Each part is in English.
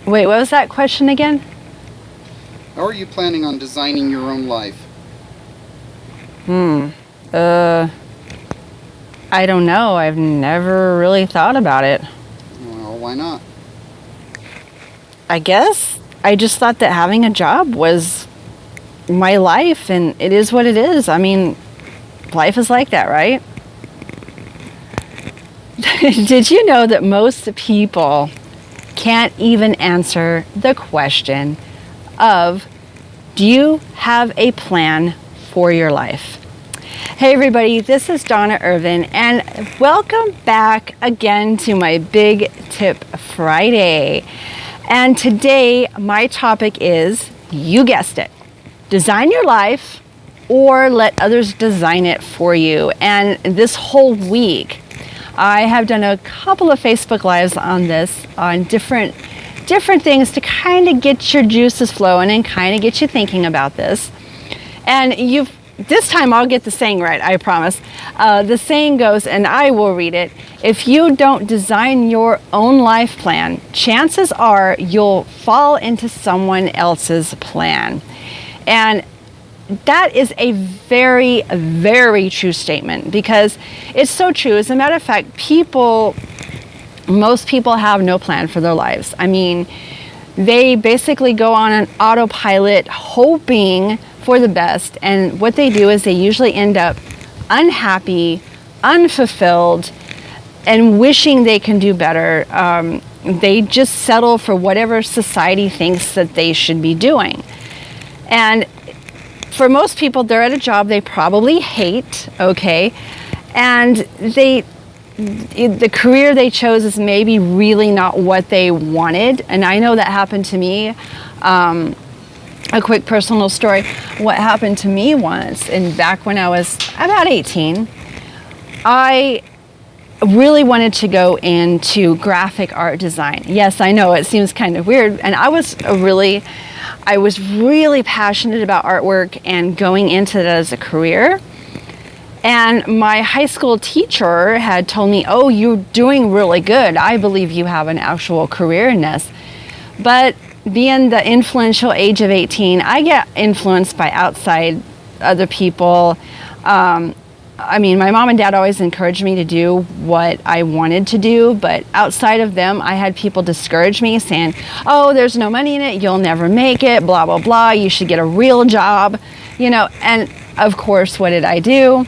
Wait, what was that question again? How are you planning on designing your own life? I don't know. I've never really thought about it. Well, why not? I guess I just thought that having a job was my life, and it is what it is. I mean, life is like that, right? Did you know that most people can't even answer the question of, do you have a plan for your life? Hey everybody, this is Donna Irvin, and welcome back again to my Big Tip Friday. And today my topic is, you guessed it, design your life or let others design it for you. And this whole week I have done a couple of Facebook Lives on this, on different things to kind of get your juices flowing and kind of get you thinking about this. And this time I'll get the saying right, I promise. The saying goes, and I will read it: if you don't design your own life plan, chances are you'll fall into someone else's plan. And that is a very, very true statement, because it's so true. As a matter of fact, most people have no plan for their lives. I mean, they basically go on an autopilot hoping for the best, and what they do is they usually end up unhappy, unfulfilled, and wishing they can do better. They just settle for whatever society thinks that they should be doing. And for most people, they're at a job they probably hate, okay? And the career they chose is maybe really not what they wanted. And I know that happened to me. A quick personal story. What happened to me once, and back when I was about 18, I really wanted to go into graphic art design. Yes, I know it seems kind of weird. And I was really passionate about artwork and going into that as a career. And my high school teacher had told me, "Oh, you're doing really good. I believe you have an actual career in this." But being the influential age of 18, I get influenced by outside other people. I mean, my mom and dad always encouraged me to do what I wanted to do, but outside of them, I had people discourage me, saying, "Oh, there's no money in it, you'll never make it, blah, blah, blah, you should get a real job," and of course, what did I do?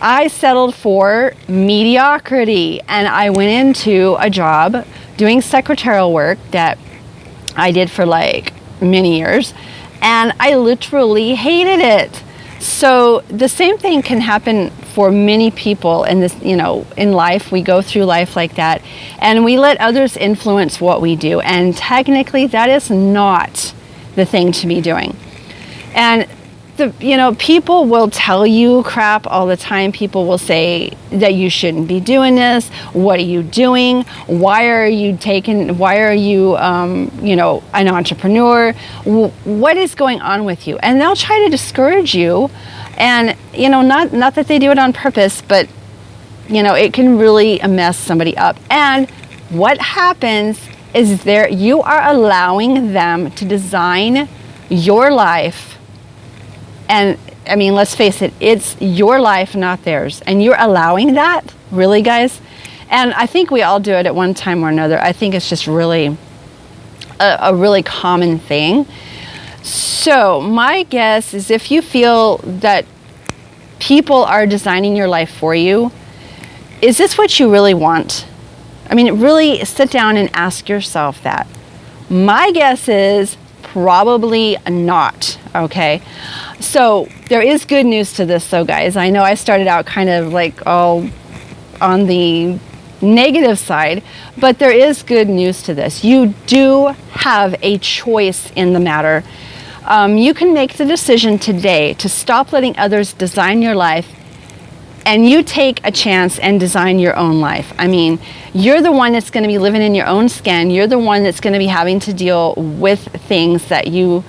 I settled for mediocrity, and I went into a job doing secretarial work that I did for like many years, and I literally hated it. So the same thing can happen for many people in this, in life. We go through life like that, and we let others influence what we do. And technically, that is not the thing to be doing. And people will tell you crap all the time. People will say that you shouldn't be doing this. What are you doing? Why are you an entrepreneur? What is going on with you? And they'll try to discourage you. And, not that they do it on purpose, but, it can really mess somebody up. And what happens is you are allowing them to design your life. And I mean, let's face it, it's your life, not theirs. And you're allowing that? Really, guys? And I think we all do it at one time or another. I think it's just really a really common thing. So my guess is, if you feel that people are designing your life for you, is this what you really want? I mean, really sit down and ask yourself that. My guess is probably not, okay? So there is good news to this though, guys. I know I started out kind of like all on the negative side, but there is good news to this. You do have a choice in the matter. You can make the decision today to stop letting others design your life, and you take a chance and design your own life. I mean, you're the one that's going to be living in your own skin. You're the one that's going to be having to deal with things that you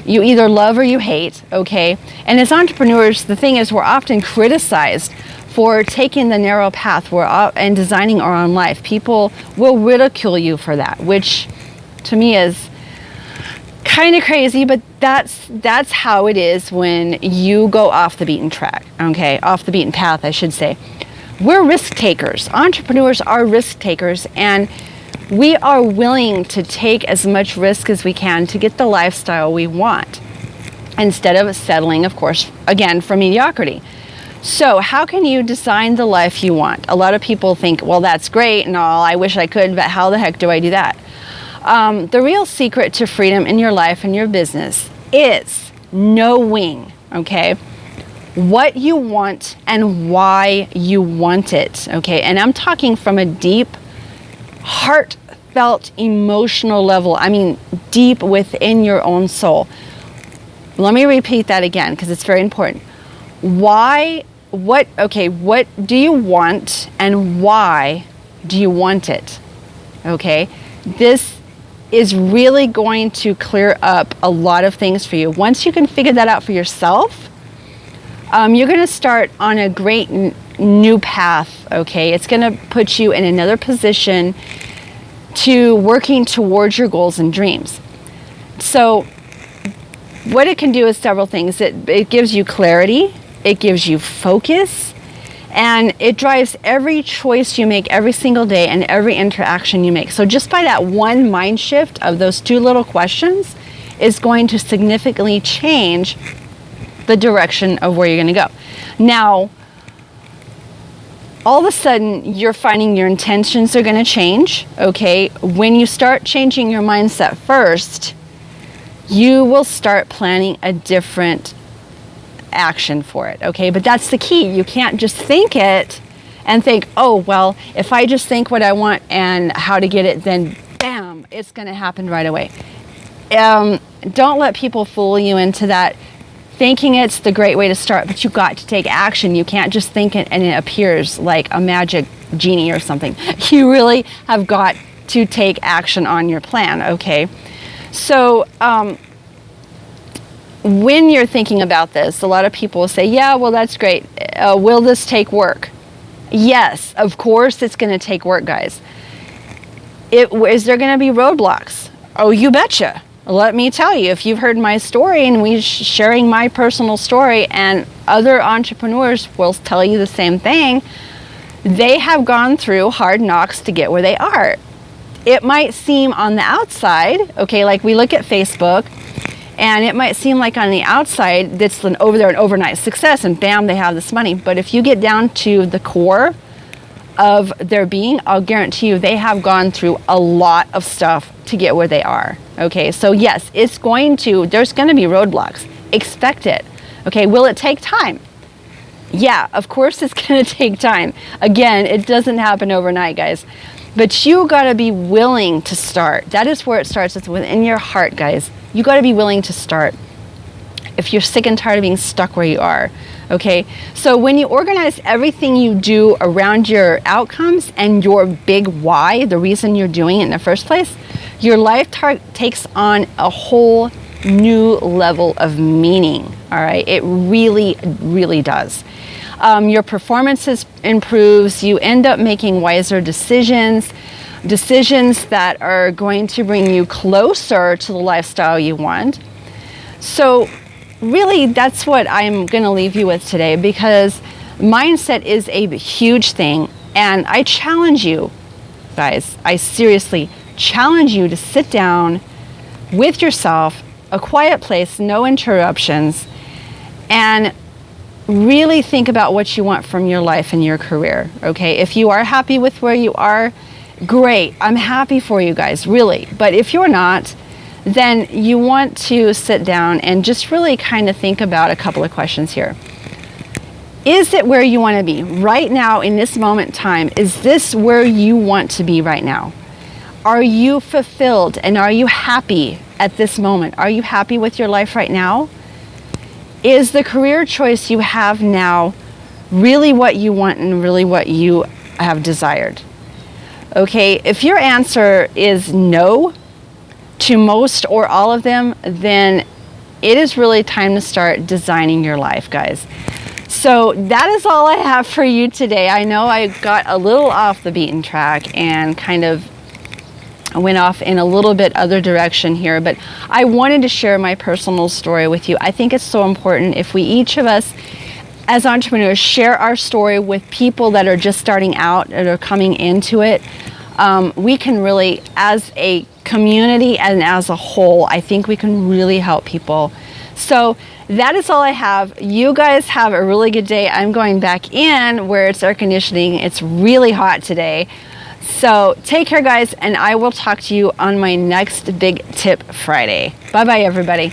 either love or you hate, okay? And as entrepreneurs, the thing is, we're often criticized for taking the narrow path and designing our own life. People will ridicule you for that, which to me is kind of crazy, but that's how it is when you go off the beaten track, okay? Off the beaten path, I should say. We're risk takers. Entrepreneurs are risk takers, and we are willing to take as much risk as we can to get the lifestyle we want, instead of settling, of course, again, for mediocrity. So how can you design the life you want? A lot of people think, well, that's great and all, I wish I could, but how the heck do I do that? The real secret to freedom in your life and your business is knowing, okay, what you want and why you want it, okay? And I'm talking from a deep, heartfelt, emotional level. I mean, deep within your own soul. Let me repeat that again, because it's very important. What do you want and why do you want it? Okay? This is really going to clear up a lot of things for you. Once you can figure that out for yourself, you're going to start on a great new path, okay? It's going to put you in another position to working towards your goals and dreams. So what it can do is several things. It gives you clarity, it gives you focus, and it drives every choice you make every single day and every interaction you make. So just by that one mind shift of those two little questions is going to significantly change the direction of where you're going to go. Now, all of a sudden, you're finding your intentions are going to change, okay? When you start changing your mindset first, you will start planning a different action for it, okay? But that's the key. You can't just think it and think, oh, well, if I just think what I want and how to get it, then bam, it's going to happen right away. Don't let people fool you into that. Thinking it's the great way to start, but you got to take action. You can't just think it and it appears like a magic genie or something. You really have got to take action on your plan, okay? So when you're thinking about this, a lot of people will say, yeah, well, that's great. Will this take work? Yes, of course it's going to take work, guys. Is there going to be roadblocks? Oh, you betcha. Let me tell you, if you've heard my story and we're sharing my personal story, and other entrepreneurs will tell you the same thing, they have gone through hard knocks to get where they are. It might seem on the outside, okay, like we look at Facebook, and it might seem like on the outside that's an overnight success and bam, they have this money. But if you get down to the core of their being, I'll guarantee you they have gone through a lot of stuff to get where they are. Okay, so yes, there's going to be roadblocks. Expect it. Okay, will it take time? Yeah, of course it's going to take time. Again, it doesn't happen overnight, guys. But you got to be willing to start. That is where it starts. It's within your heart, guys. You got to be willing to start if you're sick and tired of being stuck where you are. Okay, so when you organize everything you do around your outcomes and your big why, the reason you're doing it in the first place, your life takes on a whole new level of meaning. All right, it really, really does. Your performance improves. You end up making wiser decisions that are going to bring you closer to the lifestyle you want. So really, that's what I'm going to leave you with today, because mindset is a huge thing. And I challenge you, guys, I seriously challenge you to sit down with yourself, a quiet place, no interruptions, and really think about what you want from your life and your career, okay? If you are happy with where you are, great. I'm happy for you guys, really. But if you're not, then you want to sit down and just really kind of think about a couple of questions here. Is it where you want to be right now in this moment in time? Is this where you want to be right now? Are you fulfilled and are you happy at this moment? Are you happy with your life right now? Is the career choice you have now really what you want and really what you have desired? Okay, if your answer is no to most or all of them, then it is really time to start designing your life, guys. So that is all I have for you today. I know I got a little off the beaten track and kind of went off in a little bit other direction here, but I wanted to share my personal story with you. I think it's so important if we each of us as entrepreneurs share our story with people that are just starting out and are coming into it. We can really, as a community and as a whole, I think we can really help people. So that is all I have. You guys have a really good day. I'm going back in where it's air conditioning. It's really hot today. So take care, guys, and I will talk to you on my next Big Tip Friday. Bye-bye, everybody.